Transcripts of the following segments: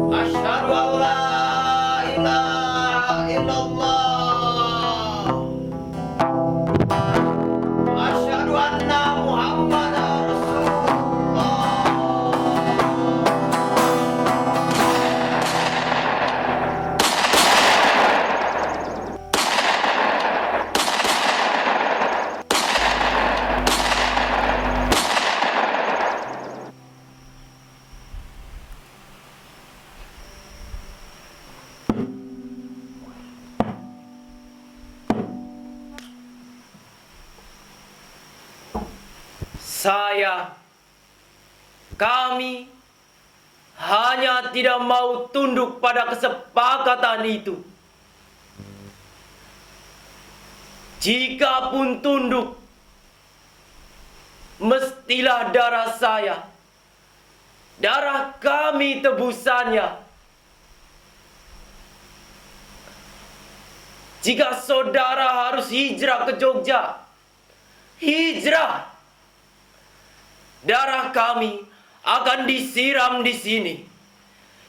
Asyhadu an la ilaha illallah. Asyhadu anna Muhammadar Rasulullah. Kami hanya tidak mau tunduk pada kesepakatan itu. Jikapun tunduk, mestilah darah saya, darah kami tebusannya. Jika saudara harus hijrah ke Jogja, hijrah. Darah kami akan disiram di sini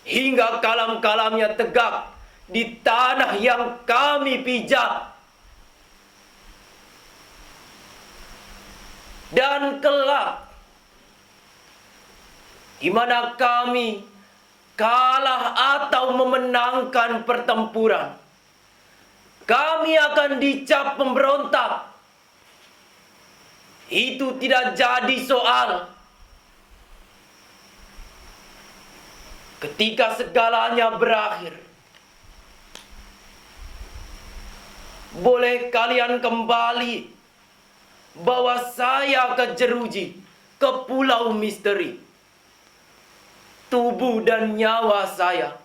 hingga kalam-kalamnya tegak di tanah yang kami pijak. Dan kelak, di mana kami kalah atau memenangkan pertempuran, kami akan dicap pemberontak. Itu tidak jadi soal. Ketika segalanya berakhir, boleh kalian kembali bawa saya ke jeruji, ke pulau misteri. Tubuh dan nyawa saya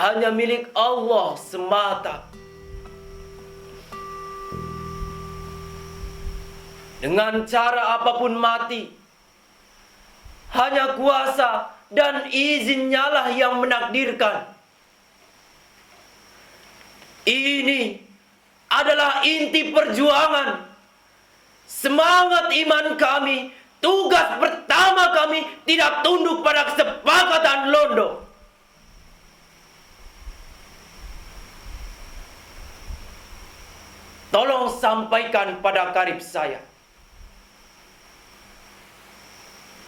hanya milik Allah semata. Dengan cara apapun mati, hanya kuasa dan izinnya lah yang menakdirkan. Ini adalah inti perjuangan, semangat iman kami. Tugas pertama kami tidak tunduk pada kesepakatan Londo. Tolong sampaikan pada karib saya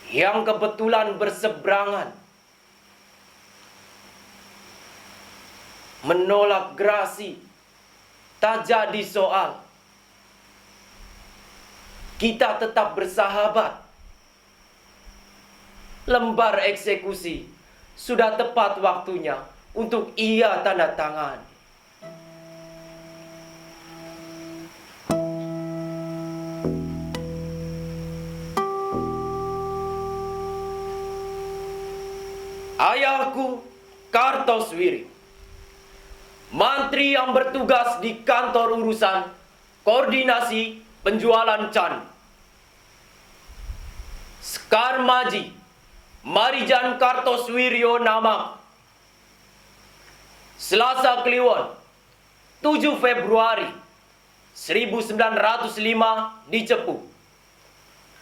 yang kebetulan berseberangan, menolak gerasi tak jadi soal. Kita tetap bersahabat. Lembar eksekusi sudah tepat waktunya untuk ia tanda tangan. Ayahku Kartoswiri, mantri yang bertugas di kantor urusan koordinasi penjualan candi. Sekar Maji Marijan Kartoswiryo nama. Selasa Kliwon 7 Februari 1905 di Cepu,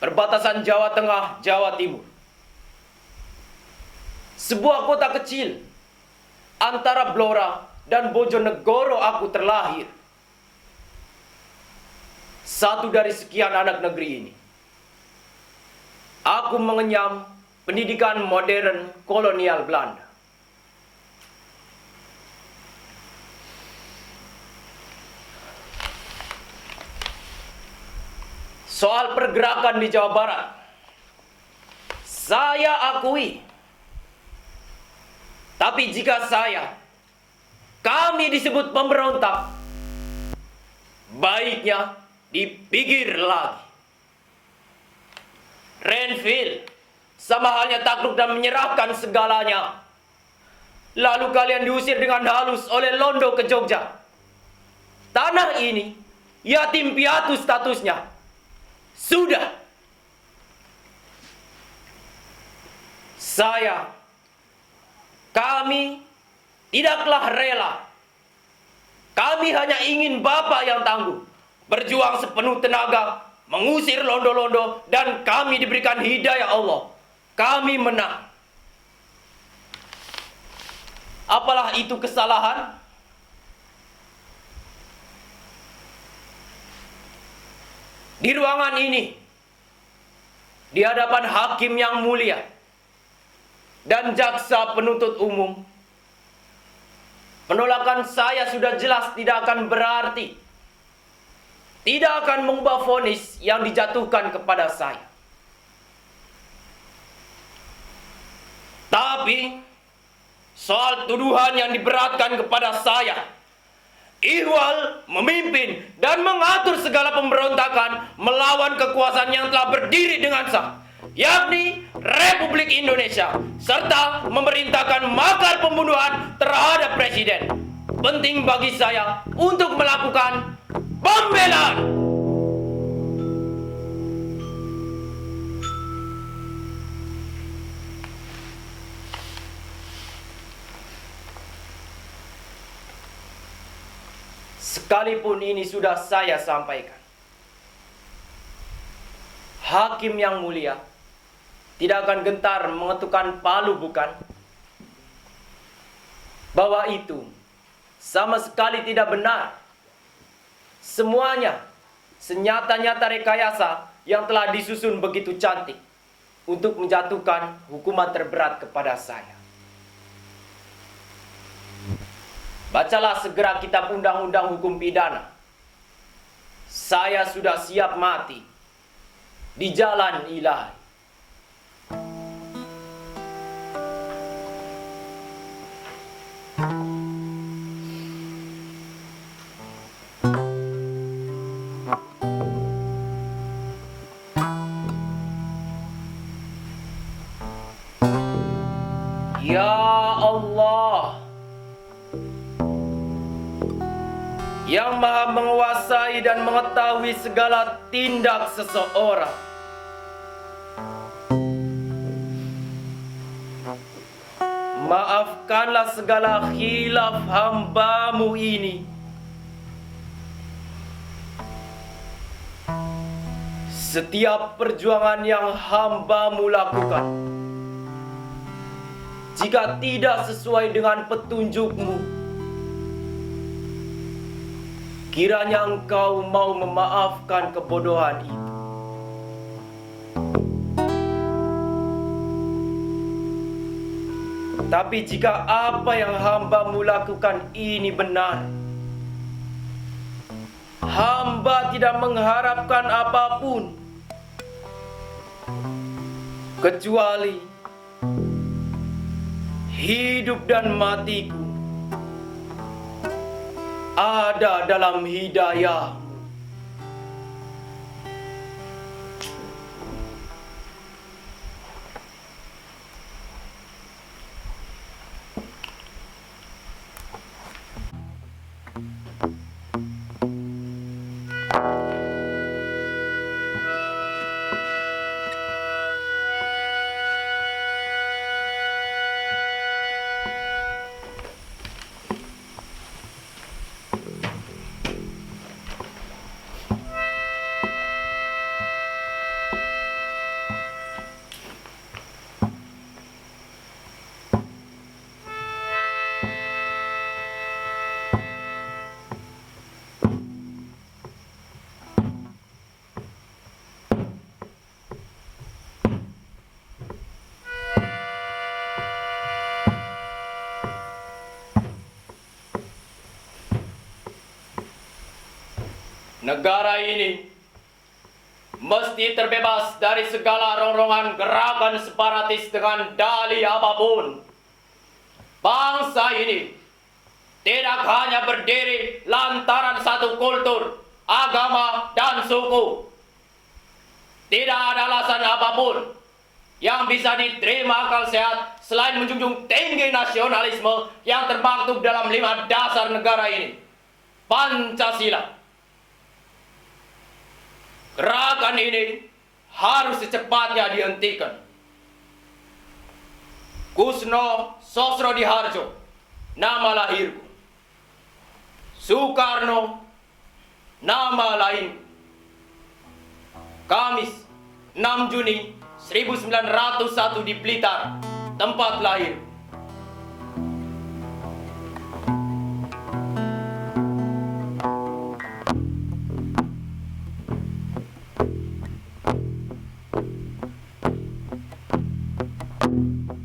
perbatasan Jawa Tengah, Jawa Timur. Sebuah kota kecil antara Blora dan Bojonegoro aku terlahir. Satu dari sekian anak negeri ini. Aku mengenyam pendidikan modern kolonial Belanda. Soal pergerakan di Jawa Barat, saya akui. Tapi jika saya, kami disebut pemberontak, baiknya dipikir lagi. Renville sama halnya takluk dan menyerahkan segalanya. Lalu kalian diusir dengan halus oleh Londo ke Jogja. Tanah ini yatim piatu statusnya. Sudah. Kami tidaklah rela. Kami hanya ingin Bapak yang tangguh, berjuang sepenuh tenaga, mengusir londo-londo, dan kami diberikan hidayah Allah. Kami menang. Apalah itu kesalahan? Di ruangan ini, di hadapan hakim yang mulia dan jaksa penuntut umum, penolakan saya sudah jelas tidak akan berarti, tidak akan mengubah vonis yang dijatuhkan kepada saya. Tapi soal tuduhan yang diberatkan kepada saya, ihwal memimpin dan mengatur segala pemberontakan melawan kekuasaan yang telah berdiri dengan sah, yakni Republik Indonesia, serta memerintahkan makar pembunuhan terhadap Presiden. Penting bagi saya untuk melakukan pembelaan. Sekalipun ini sudah saya sampaikan, hakim yang mulia tidak akan gentar mengetukkan palu, bukan? Bahwa itu sama sekali tidak benar. Semuanya senyata-nyata rekayasa yang telah disusun begitu cantik untuk menjatuhkan hukuman terberat kepada saya. Bacalah segera kitab undang-undang hukum pidana. Saya sudah siap mati di jalan ilahi. Ya Allah, yang maha menguasai dan mengetahui segala tindak seseorang, maafkanlah segala khilaf hamba-Mu ini. Setiap perjuangan yang hamba-Mu lakukan, jika tidak sesuai dengan petunjuk-Mu, kiranya Engkau mau memaafkan kebodohan itu. Tapi jika apa yang hamba-Mu lakukan ini benar, hamba tidak mengharapkan apapun kecuali hidup dan matiku ada dalam hidayah. Negara ini mesti terbebas dari segala rongrongan gerakan separatis dengan dalih apapun. Bangsa ini tidak hanya berdiri lantaran satu kultur, agama, dan suku. Tidak ada alasan apapun yang bisa diterima akal sehat selain menjunjung tinggi nasionalisme yang termaktub dalam 5 dasar negara ini. Pancasila. Gerakan ini harus secepatnya dihentikan. Kusno Sosrodiharjo, nama lahirku. Soekarno, nama lainku. Kamis 6 Juni 1901 di Blitar, tempat lahir.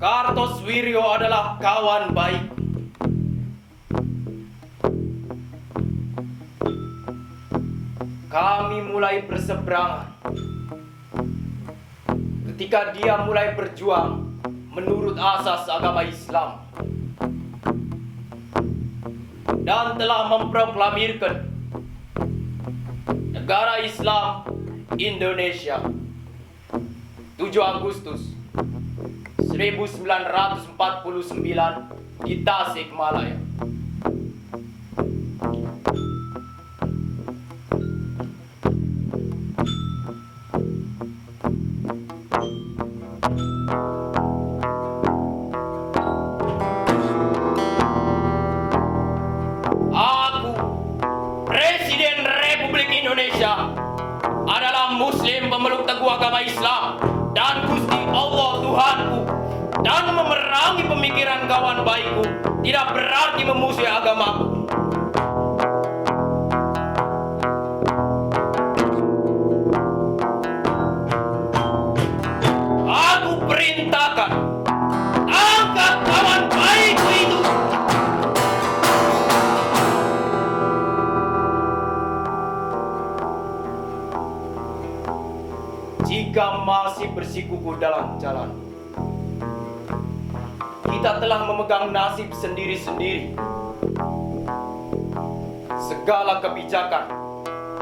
Kartosoewirjo adalah kawan baik. Kami mulai berseberangan ketika dia mulai berjuang menurut asas agama Islam dan telah memproklamirkan negara Islam Indonesia 7 Agustus 1949 di Tasikmalaya. Aku, Presiden Republik Indonesia, adalah Muslim pemeluk teguh agama Islam dan Gusti Allah Tuhanku, dan memerangi pemikiran kawan baikku tidak berarti memusuhi agamaku. Aku perintahkan, angkat kawan baikku itu. Jika masih bersikukuh dalam jalan, kita telah memegang nasib sendiri-sendiri. Segala kebijakan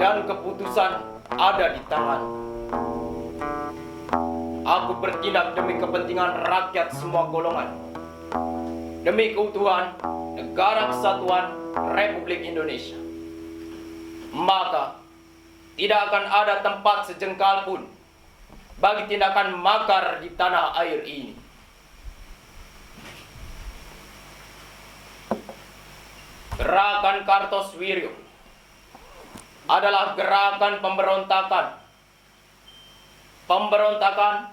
dan keputusan ada di tangan. Aku bertindak demi kepentingan rakyat semua golongan, demi keutuhan Negara Kesatuan Republik Indonesia. Maka tidak akan ada tempat sejengkal pun bagi tindakan makar di tanah air ini. Gerakan Kartosoewirjo adalah gerakan pemberontakan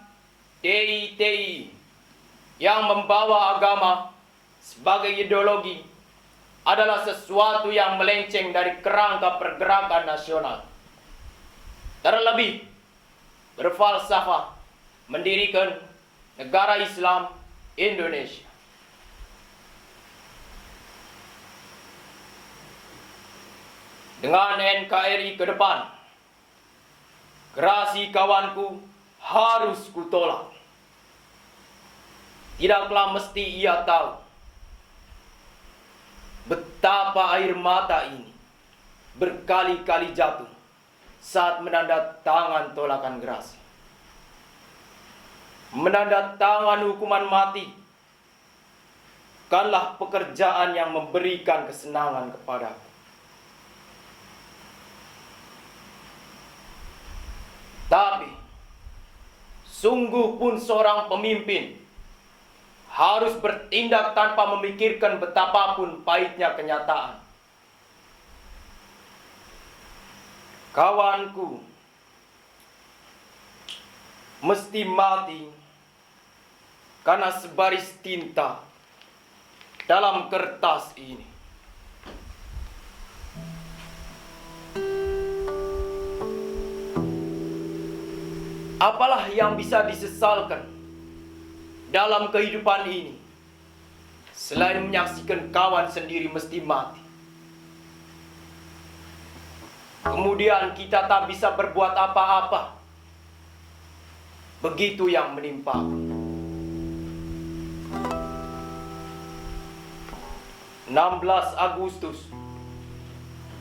DITI yang membawa agama sebagai ideologi adalah sesuatu yang melenceng dari kerangka pergerakan nasional. Terlebih berfalsafah mendirikan negara Islam Indonesia. Dengan NKRI ke depan, gerasi kawanku harus kutolak. Tidaklah mesti ia tahu betapa air mata ini berkali-kali jatuh saat menandatangan tolakan gerasi. Menandatangan hukuman mati bukanlah pekerjaan yang memberikan kesenangan kepadaku. Tapi, sungguh pun seorang pemimpin harus bertindak tanpa memikirkan betapapun pahitnya kenyataan. Kawanku mesti mati karena sebaris tinta dalam kertas ini. Apalah yang bisa disesalkan dalam kehidupan ini selain menyaksikan kawan sendiri mesti mati? Kemudian kita tak bisa berbuat apa-apa. Begitu yang menimpa. 16 Agustus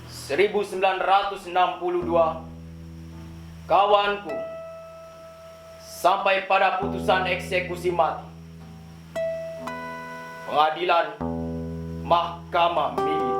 1962, kawanku, sampai pada putusan eksekusi mati. Pengadilan Mahkamah Militer.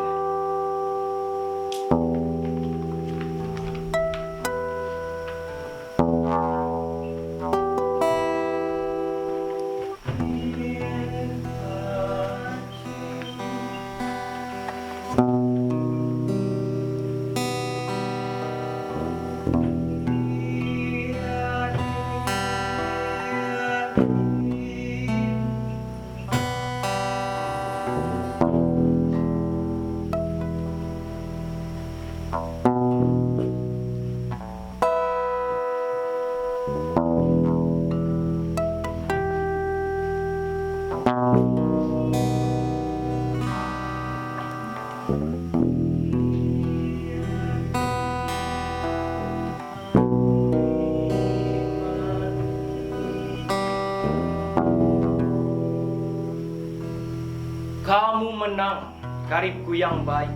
Kamu menang, karibku yang baik.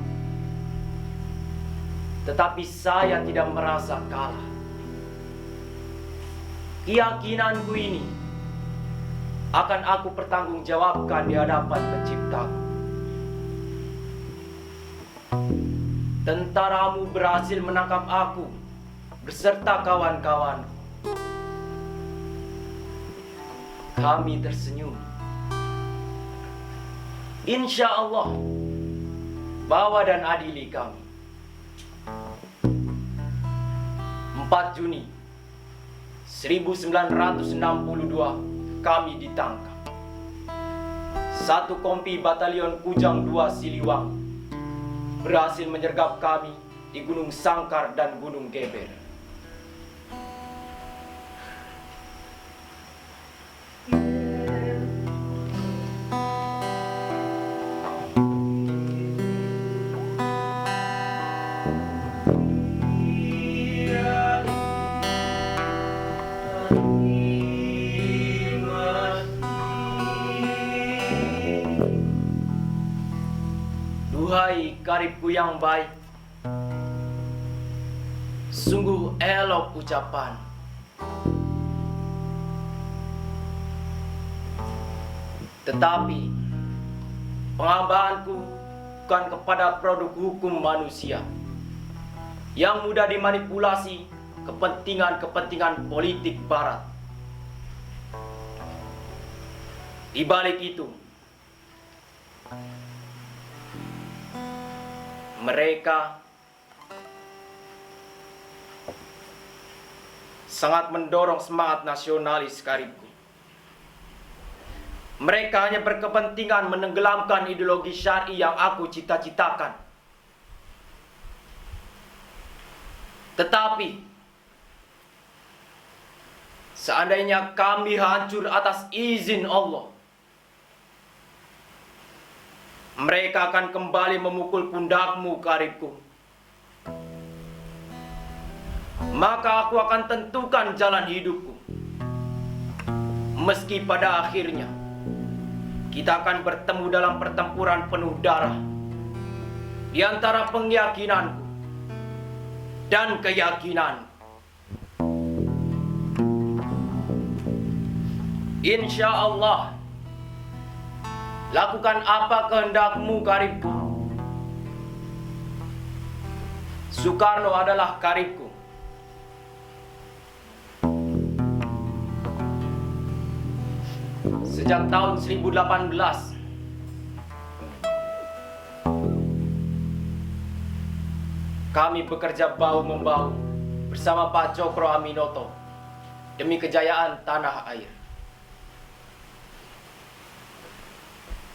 Tetapi saya tidak merasa kalah. Keyakinanku ini akan aku pertanggungjawabkan di hadapan Penciptaku. Tentaramu berhasil menangkap aku beserta kawan-kawanku. Kami tersenyum. Insya Allah, bawa dan adili kami. 4 Juni 1962, kami ditangkap. 1 Kompi Batalion Kujang 2 Siliwangi berhasil menyergap kami di Gunung Sangkar dan Gunung Geber. Duhai karibku yang baik, sungguh elok ucapan. Tetapi penghambaanku bukan kepada produk hukum manusia yang mudah dimanipulasi kepentingan-kepentingan politik barat. Di balik itu, mereka sangat mendorong semangat nasionalis karibku. Mereka hanya berkepentingan menenggelamkan ideologi syar'i yang aku cita-citakan. Tetapi, seandainya kami hancur atas izin Allah, mereka akan kembali memukul pundakmu, karibku. Maka aku akan tentukan jalan hidupku. Meski pada akhirnya kita akan bertemu dalam pertempuran penuh darah di antara keyakinanku dan keyakinan. Insya Allah, lakukan apa kehendakmu, karibku. Soekarno adalah karibku. Sejak tahun 1018, kami bekerja bahu-membahu bersama Pak Cokro Aminoto demi kejayaan tanah air.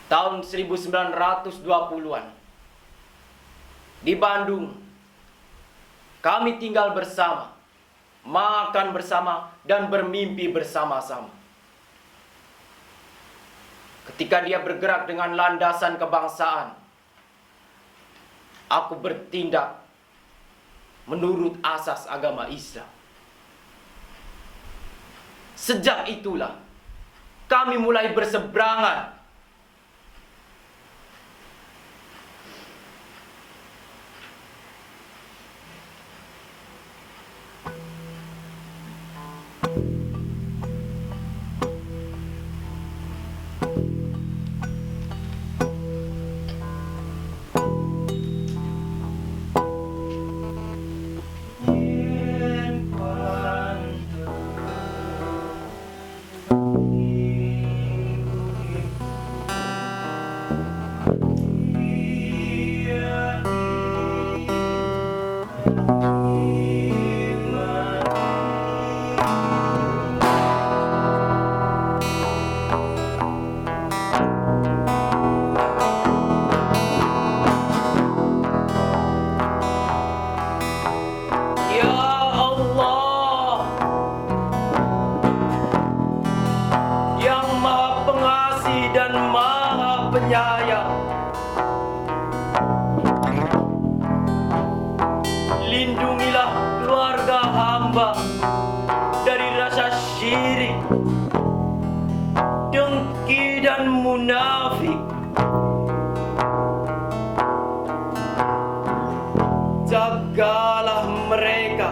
Tahun 1920-an, di Bandung, kami tinggal bersama, makan bersama, dan bermimpi bersama-sama. Ketika dia bergerak dengan landasan kebangsaan, aku bertindak menurut asas agama Islam. Sejak itulah kami mulai berseberangan Penyayang. Lindungilah keluarga hamba dari rasa syirik, dengki dan munafik. Jagalah mereka.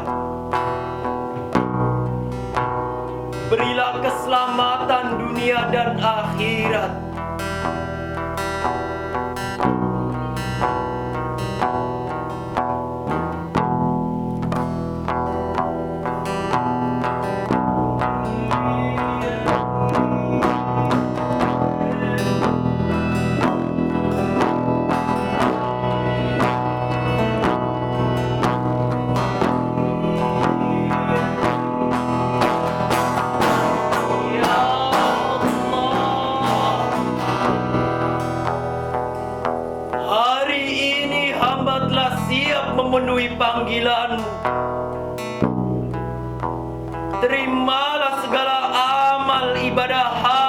Berilah keselamatan dunia dan akhirat. Ya Allah, hari ini hamba telah siap memenuhi panggilan-Mu. Terimalah segala amal ibadah hamba